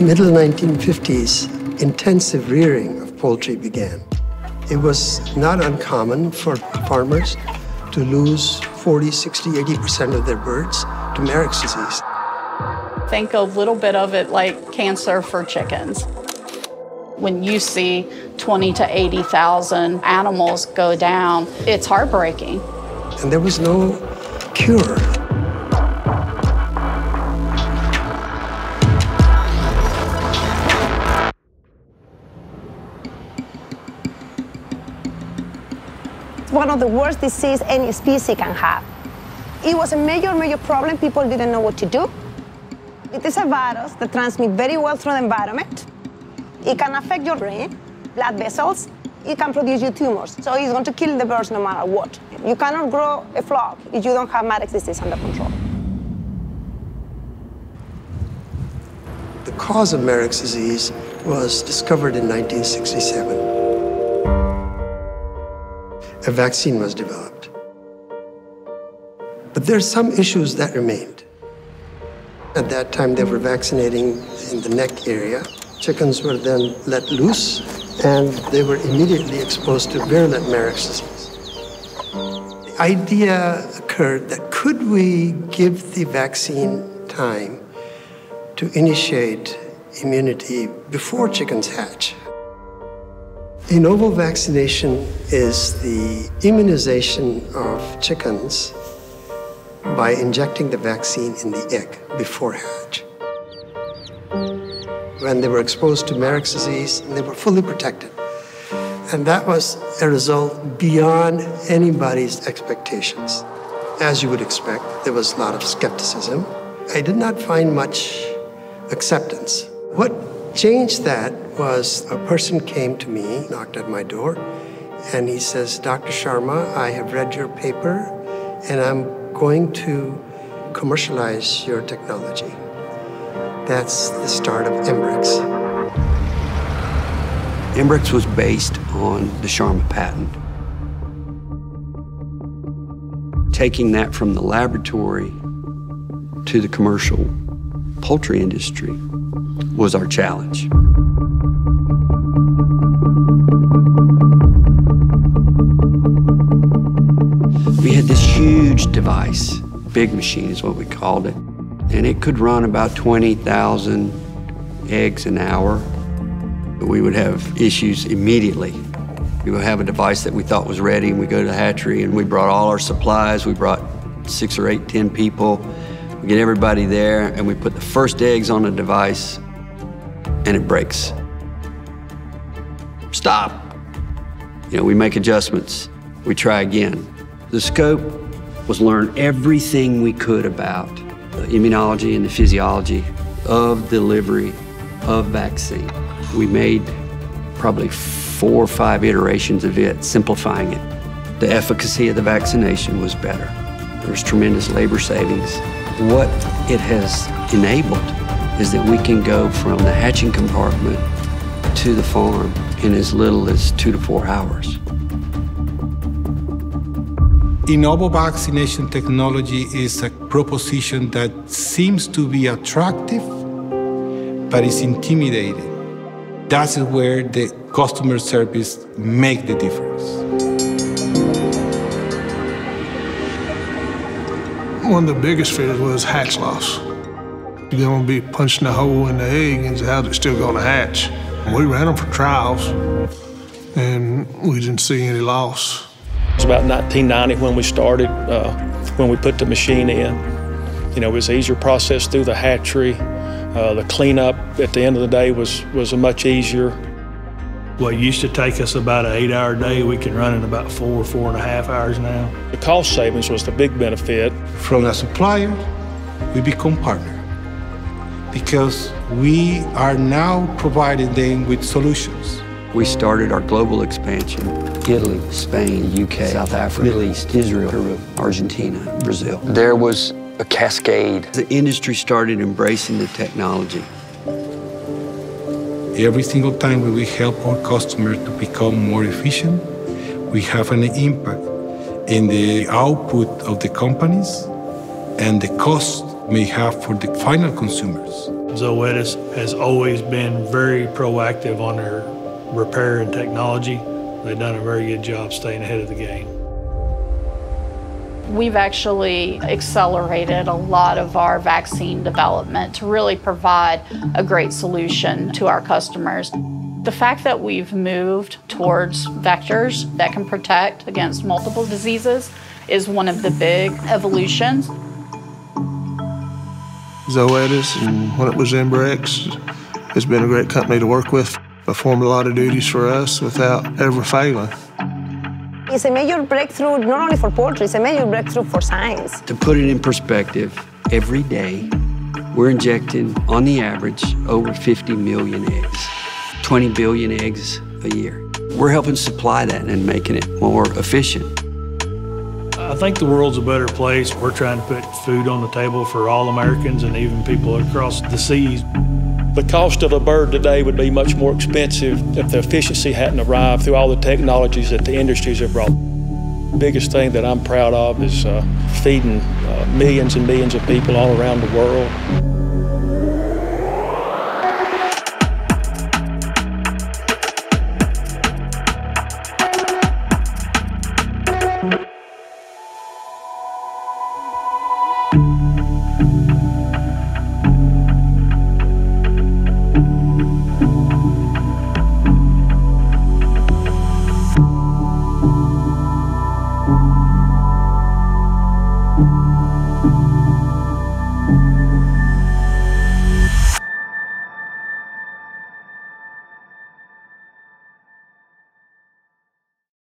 Middle 1950s, intensive rearing of poultry began. It was not uncommon for farmers to lose 40, 60, 80% of their birds to Embrex disease. Think a little bit of it like cancer for chickens. When you see 20 to 80,000 animals go down, it's heartbreaking. And there was no cure. One of the worst diseases any species can have. It was a major problem. People didn't know what to do. It is a virus that transmits very well through the environment. It can affect your brain, blood vessels. It can produce you tumors. So it's going to kill the birds no matter what. You cannot grow a flock if you don't have Embrex disease under control. The cause of Embrex disease was discovered in 1967. A vaccine was developed. But there are some issues that remained. At that time, they were vaccinating in the neck area. Chickens were then let loose, and they were immediately exposed to virulent Embrex disease. The idea occurred that could we give the vaccine time to initiate immunity before chickens hatch? In ovo vaccination is the immunization of chickens by injecting the vaccine in the egg before hatch. When they were exposed to Embrex disease, they were fully protected. And that was a result beyond anybody's expectations. As you would expect, there was a lot of skepticism. I did not find much acceptance. What changed that was a person came to me, knocked at my door, and he says, Dr. Sharma, I have read your paper, and I'm going to commercialize your technology. That's the start of Embrex. Embrex was based on the Sharma patent. Taking that from the laboratory to the commercial poultry industry was our challenge. We had this huge device, big machine is what we called it, and it could run about 20,000 eggs an hour. We would have issues immediately. We would have a device that we thought was ready, and we go to the hatchery, and we brought all our supplies. We brought 6 or 8, 10 people. We get everybody there, and we put the first eggs on the device, and it breaks. Stop. You know, we make adjustments. We try again. The scope was learn everything we could about the immunology and the physiology of delivery of vaccine. We made probably 4 or 5 iterations of it, simplifying it. The efficacy of the vaccination was better. There was tremendous labor savings. What it has enabled is that we can go from the hatching compartment to the farm in as little as 2 to 4 hours. In ovo vaccination technology is a proposition that seems to be attractive, but is intimidating. That's where the customer service make the difference. One of the biggest fears was hatch loss. You're gonna be punching a hole in the egg and how's it still gonna hatch? We ran them for trials and we didn't see any loss. It was about 1990 when we started, when we put the machine in. You know, it was an easier process through the hatchery. The cleanup at the end of the day was much easier. What used to take us about an 8-hour day, we can run in about 4.5 hours now. The cost savings was the big benefit. From a supplier, we become partner because we are now providing them with solutions. We started our global expansion. Italy, Spain, UK, South Africa, Middle East, Israel, Peru, Argentina, Brazil. There was a cascade. The industry started embracing the technology. Every single time when we help our customers to become more efficient, we have an impact in the output of the companies and the cost may have for the final consumers. ZOETIS has always been very proactive on their repair and technology. They've done a very good job staying ahead of the game. We've actually accelerated a lot of our vaccine development to really provide a great solution to our customers. The fact that we've moved towards vectors that can protect against multiple diseases is one of the big evolutions. ZOETIS, and when it was Embrex, has been a great company to work with. Performed a lot of duties for us without ever failing. It's a major breakthrough, not only for poultry, it's a major breakthrough for science. To put it in perspective, every day we're injecting, on the average, over 50 million eggs, 20 billion eggs a year. We're helping supply that and making it more efficient. I think the world's a better place. We're trying to put food on the table for all Americans and even people across the seas. The cost of a bird today would be much more expensive if the efficiency hadn't arrived through all the technologies that the industries have brought. The biggest thing that I'm proud of is feeding millions and millions of people all around the world.